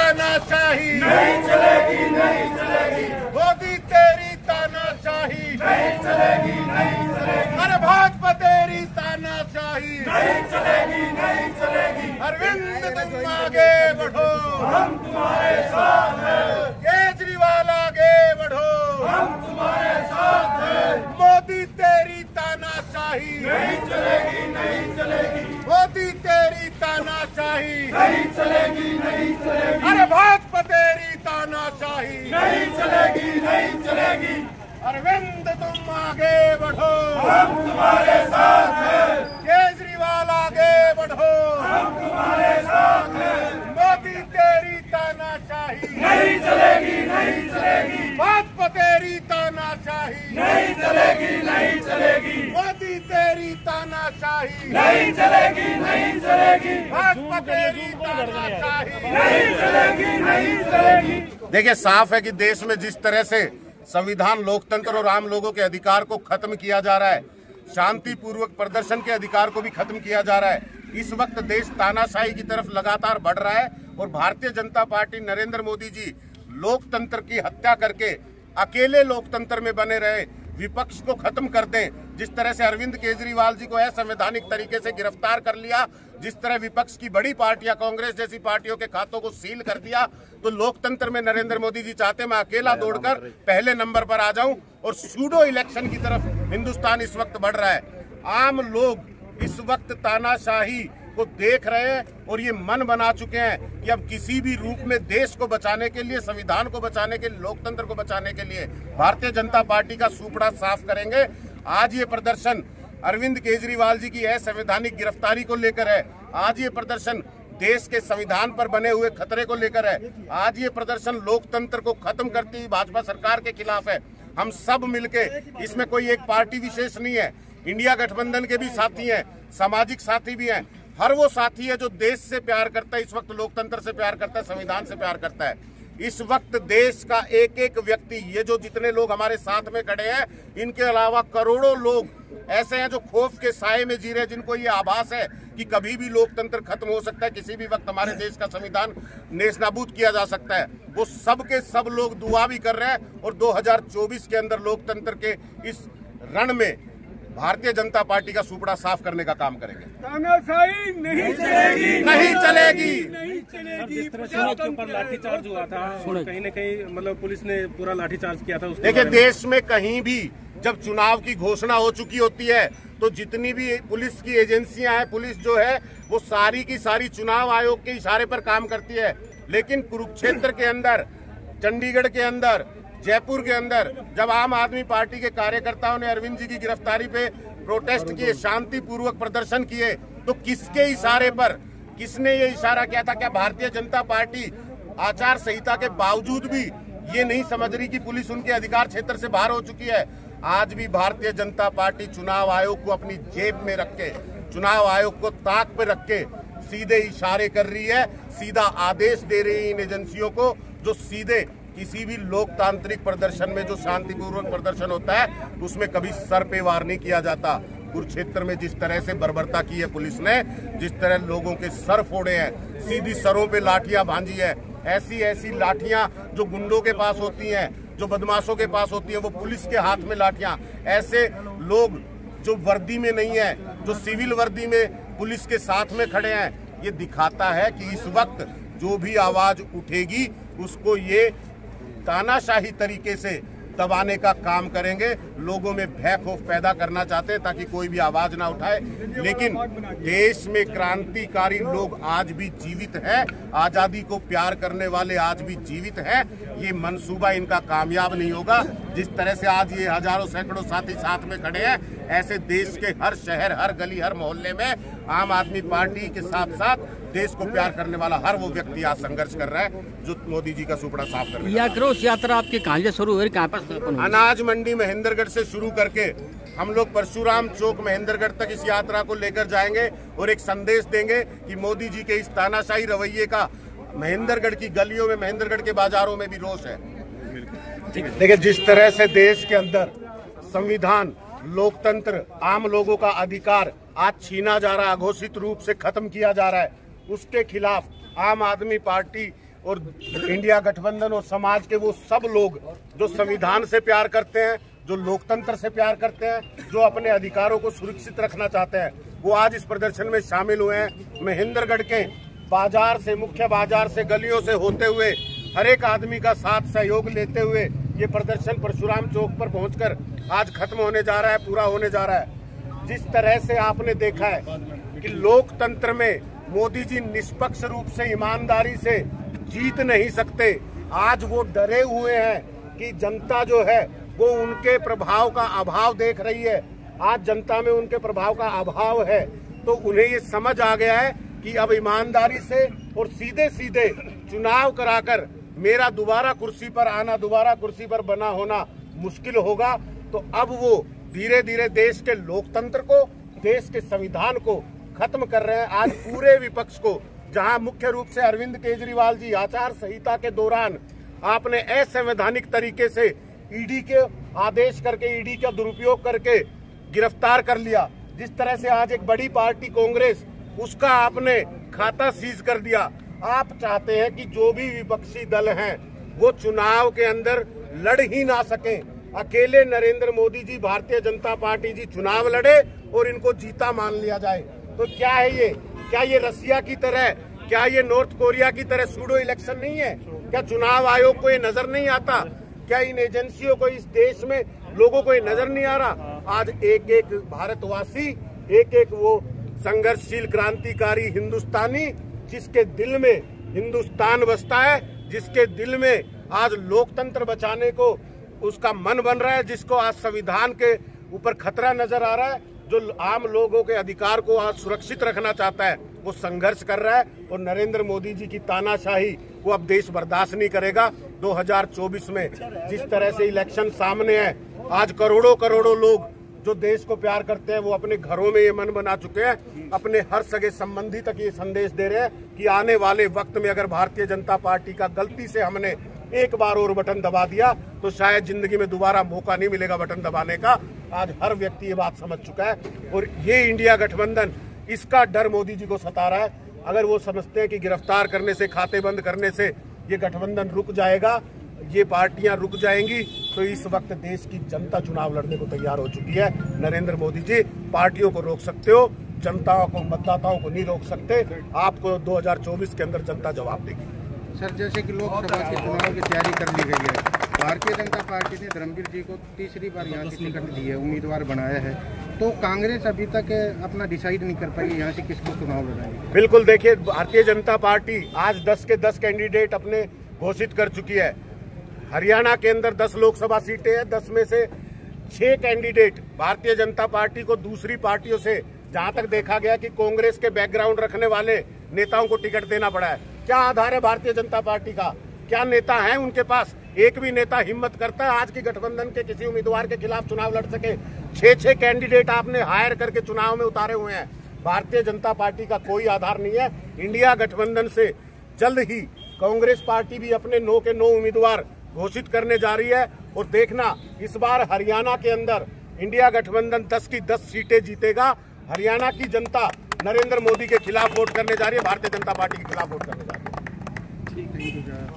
तानाशाही नहीं चलेगी, नहीं चलेगी। मोदी तेरी तानाशाही नहीं चलेगी, नहीं चलेगी। अरे भाजपा तेरी तानाशाही नहीं चलेगी, नहीं चलेगी। अरविंद तुम आगे बढ़ो, हम तुम्हारे साथ हैं। केजरीवाल आगे बढ़ो, हम तुम्हारे साथ हैं। मोदी तेरी तानाशाही नहीं चलेगी, नहीं चलेगी। मोदी तेरी तानाशाही नहीं चलेगी, नहीं चलेगी। अरे भाजपा तेरी तानाशाही नहीं चलेगी, नहीं चलेगी। अरविंद तुम आगे बढ़ो, हम तुम्हारे साथ हैं। केजरीवाल आगे बढ़ो, हम तुम्हारे साथ हैं। मोदी तेरी तानाशाही नहीं चलेगी, नहीं चलेगी। भाजपा तेरी तानाशाही नहीं चलेगी, नहीं चलेगी। मोदी तेरी तानाशाही नहीं चलेगी, नहीं चलेगी। भाजपा तेरी तानाशाही नहीं चलेगी, नहीं चलेगी। देखिए, साफ है कि देश में जिस तरह से संविधान, लोकतंत्र और आम लोगों के अधिकार को खत्म किया जा रहा है, शांतिपूर्वक प्रदर्शन के अधिकार को भी खत्म किया जा रहा है, इस वक्त देश तानाशाही की तरफ लगातार बढ़ रहा है। और भारतीय जनता पार्टी, नरेंद्र मोदी जी लोकतंत्र की हत्या करके अकेले लोकतंत्र में बने रहे, विपक्ष को खत्म कर दें। जिस तरह से अरविंद केजरीवाल जी को असंवैधानिक तरीके से गिरफ्तार कर लिया, जिस तरह विपक्ष की बड़ी पार्टियां, कांग्रेस जैसी पार्टियों के खातों को सील कर दिया, तो लोकतंत्र में नरेंद्र मोदी जी चाहते मैं अकेला दौड़कर पहले नंबर पर आ जाऊं और सूडो इलेक्शन की तरफ हिंदुस्तान इस वक्त बढ़ रहा है। आम लोग इस वक्त तानाशाही को देख रहे हैं और ये मन बना चुके हैं कि अब किसी भी रूप में देश को बचाने के लिए, संविधान को बचाने के लिए, लोकतंत्र को बचाने के लिए भारतीय जनता पार्टी का सुपड़ा साफ करेंगे। आज ये प्रदर्शन अरविंद केजरीवाल जी की असंवैधानिक गिरफ्तारी को लेकर है। आज ये प्रदर्शन देश के संविधान पर बने हुए खतरे को लेकर है। आज ये प्रदर्शन लोकतंत्र को खत्म करती हुई भाजपा सरकार के खिलाफ है। हम सब मिलके, इसमें कोई एक पार्टी विशेष नहीं है, इंडिया गठबंधन के भी साथी हैं, सामाजिक साथी भी हैं, हर वो साथी है जो देश से प्यार करता है, इस वक्त लोकतंत्र से प्यार करता है, संविधान से प्यार करता है। इस वक्त देश का एक एक व्यक्ति, ये जो जितने लोग हमारे साथ में खड़े हैं, इनके अलावा करोड़ों लोग ऐसे हैं जो खौफ के साए में जी रहे हैं, जिनको ये आभास है कि कभी भी लोकतंत्र खत्म हो सकता है, किसी भी वक्त हमारे देश का संविधान नेस्तनाबूद किया जा सकता है। वो सब के सब लोग दुआ भी कर रहे हैं और 2024 के अंदर लोकतंत्र के इस रण में भारतीय जनता पार्टी का सुपड़ा साफ करने का काम करेंगे। तानाशाही नहीं चलेगी, नहीं चलेगी, नहीं चलेगी। जिस तरह चुनाव के ऊपर लाठीचार्ज हुआ था, कहीं न कहीं मतलब पुलिस ने पूरा लाठीचार्ज किया था। देखिए, देश में कहीं भी जब चुनाव की घोषणा हो चुकी होती है तो जितनी भी पुलिस की एजेंसियां हैं, पुलिस जो है वो सारी की सारी चुनाव आयोग के इशारे पर काम करती है। लेकिन कुरुक्षेत्र के अंदर, चंडीगढ़ के अंदर, जयपुर के अंदर जब आम आदमी पार्टी के कार्यकर्ताओं ने अरविंद जी की गिरफ्तारी पे प्रोटेस्ट किए, शांतिपूर्वक प्रदर्शन किए, तो किसके इशारे पर, किसने ये इशारा किया था? क्या भारतीय जनता पार्टी आचार संहिता के बावजूद भी ये नहीं समझ रही कि पुलिस उनके अधिकार क्षेत्र से बाहर हो चुकी है? आज भी भारतीय जनता पार्टी चुनाव आयोग को अपनी जेब में रख के, चुनाव आयोग को ताक पे रख के सीधे इशारे कर रही है, सीधा आदेश दे रही है इन एजेंसियों को, जो सीधे किसी भी लोकतांत्रिक प्रदर्शन में, जो शांतिपूर्वक प्रदर्शन होता है, उसमें कभी सर पे वार नहीं किया जाता। कुरुक्षेत्र में जिस तरह से बर्बरता की है पुलिस ने, जिस तरह लोगों के सर फोड़े हैं, सीधी सरों पे लाठियां भांजी है, ऐसी ऐसी लाठियां जो गुंडों के पास होती हैं, जो बदमाशों के पास होती है, वो पुलिस के हाथ में लाठियां। ऐसे लोग जो वर्दी में नहीं है, जो सिविल वर्दी में पुलिस के साथ में खड़े हैं, ये दिखाता है कि इस वक्त जो भी आवाज उठेगी उसको ये तानाशाही तरीके से दबाने का काम करेंगे। लोगों में भय खौफ पैदा करना चाहते हैं ताकि कोई भी आवाज ना उठाए। लेकिन देश में क्रांतिकारी लोग आज भी जीवित हैं, आजादी को प्यार करने वाले आज भी जीवित हैं। ये मंसूबा इनका कामयाब नहीं होगा। जिस तरह से आज ये हजारों सैकड़ों साथी साथ में खड़े हैं, ऐसे देश के हर शहर, हर गली, हर मोहल्ले में आम आदमी पार्टी के साथ साथ देश को प्यार करने वाला हर वो व्यक्ति आज संघर्ष कर रहा है, जो मोदी जी का सुपड़ा साफ कर रहा है। यह आक्रोश यात्रा आपके कहाँ से शुरू हुई, कहाँ पर? अनाज मंडी महेंद्रगढ़ से शुरू करके हम लोग परशुराम चौक महेंद्रगढ़ तक इस यात्रा को लेकर जाएंगे और एक संदेश देंगे कि मोदी जी के इस तानाशाही रवैये का महेंद्रगढ़ की गलियों में, महेंद्रगढ़ के बाजारों में भी रोष है। देखिए, जिस तरह से देश के अंदर संविधान, लोकतंत्र, आम लोगों का अधिकार आज छीना जा रहा है, अघोषित रूप से खत्म किया जा रहा है, उसके खिलाफ आम आदमी पार्टी और इंडिया गठबंधन और समाज के वो सब लोग जो संविधान से प्यार करते हैं, जो लोकतंत्र से प्यार करते हैं, जो अपने अधिकारों को सुरक्षित रखना चाहते हैं, वो आज इस प्रदर्शन में शामिल हुए हैं। महेंद्रगढ़ के बाजार से, मुख्य बाजार से, गलियों से होते हुए हर एक आदमी का साथ सहयोग लेते हुए ये प्रदर्शन परशुराम चौक पर पहुंचकर आज खत्म होने जा रहा है, पूरा होने जा रहा है। जिस तरह से आपने देखा है कि लोकतंत्र में मोदी जी निष्पक्ष रूप से, ईमानदारी से जीत नहीं सकते, आज वो डरे हुए हैं कि जनता जो है वो उनके प्रभाव का अभाव देख रही है। आज जनता में उनके प्रभाव का अभाव है, तो उन्हें ये समझ आ गया है कि अब ईमानदारी से और सीधे सीधे चुनाव कराकर मेरा दोबारा कुर्सी पर आना, दोबारा कुर्सी पर बना होना मुश्किल होगा। तो अब वो धीरे धीरे देश के लोकतंत्र को, देश के संविधान को खत्म कर रहे हैं। आज पूरे विपक्ष को, जहां मुख्य रूप से अरविंद केजरीवाल जी आचार संहिता के दौरान आपने असंवैधानिक तरीके से ईडी के आदेश करके, ईडी का दुरुपयोग करके गिरफ्तार कर लिया, जिस तरह से आज एक बड़ी पार्टी कांग्रेस, उसका आपने खाता सीज कर दिया। आप चाहते हैं कि जो भी विपक्षी दल हैं वो चुनाव के अंदर लड़ ही ना सकें, अकेले नरेंद्र मोदी जी, भारतीय जनता पार्टी जी चुनाव लड़े और इनको जीता मान लिया जाए। तो क्या है ये? क्या ये रसिया की तरह, क्या ये नॉर्थ कोरिया की तरह सूडो इलेक्शन नहीं है? क्या चुनाव आयोग को ये नजर नहीं आता? क्या इन एजेंसियों को, इस देश में लोगों को ये नजर नहीं आ रहा? आज एक एक भारतवासी, एक एक वो संघर्षशील क्रांतिकारी हिंदुस्तानी, जिसके दिल में हिंदुस्तान बसता है, जिसके दिल में आज लोकतंत्र बचाने को उसका मन बन रहा है, जिसको आज संविधान के ऊपर खतरा नजर आ रहा है, जो आम लोगों के अधिकार को आज सुरक्षित रखना चाहता है, वो संघर्ष कर रहा है। और नरेंद्र मोदी जी की तानाशाही वो अब देश बर्दाश्त नहीं करेगा। 2024 में जिस तरह से इलेक्शन सामने है, आज करोड़ों करोड़ों लोग जो देश को प्यार करते हैं वो अपने घरों में ये मन बना चुके हैं, अपने हर सगे संबंधी तक ये संदेश दे रहे हैं कि आने वाले वक्त में अगर भारतीय जनता पार्टी का गलती से हमने एक बार और बटन दबा दिया तो शायद जिंदगी में दोबारा मौका नहीं मिलेगा बटन दबाने का। आज हर व्यक्ति ये बात समझ चुका है और ये इंडिया गठबंधन, इसका डर मोदी जी को सता रहा है। अगर वो समझते हैं कि गिरफ्तार करने से, खाते बंद करने से ये गठबंधन रुक जाएगा, ये पार्टियां रुक जाएंगी, तो इस वक्त देश की जनता चुनाव लड़ने को तैयार हो चुकी है। नरेंद्र मोदी जी पार्टियों को रोक सकते हो, जनताओं को, मतदाताओं को नहीं रोक सकते। आपको 2024 के अंदर जनता जवाब देगी। सर, जैसे कि लोकसभा के चुनाव की तैयारी कर ली गई है, भारतीय जनता पार्टी ने धर्मवीर जी को तीसरी बार यहाँ की टिकट दी है, उम्मीदवार बनाया है, तो कांग्रेस अभी तक अपना डिसाइड नहीं कर पाई यहाँ से किसको चुनाव लड़ाएगी। बिल्कुल, देखिए भारतीय जनता पार्टी आज 10 के 10 कैंडिडेट अपने घोषित कर चुकी है। हरियाणा के अंदर 10 लोकसभा सीटें हैं, 10 में से 6 कैंडिडेट भारतीय जनता पार्टी को दूसरी पार्टियों से, जहां तक देखा गया कि कांग्रेस के बैकग्राउंड रखने वाले नेताओं को टिकट देना पड़ा है। क्या आधार है भारतीय जनता पार्टी का? क्या नेता है उनके पास? एक भी नेता हिम्मत करता है आज की गठबंधन के किसी उम्मीदवार के खिलाफ चुनाव लड़ सके? 6 कैंडिडेट आपने हायर करके चुनाव में उतारे हुए हैं। भारतीय जनता पार्टी का कोई आधार नहीं है। इंडिया गठबंधन से जल्द ही कांग्रेस पार्टी भी अपने 9 के 9 उम्मीदवार घोषित करने जा रही है। और देखना, इस बार हरियाणा के अंदर इंडिया गठबंधन 10 की 10 सीटें जीतेगा। हरियाणा की जनता नरेंद्र मोदी के खिलाफ वोट करने जा रही है, भारतीय जनता पार्टी के खिलाफ वोट करने जा रही है।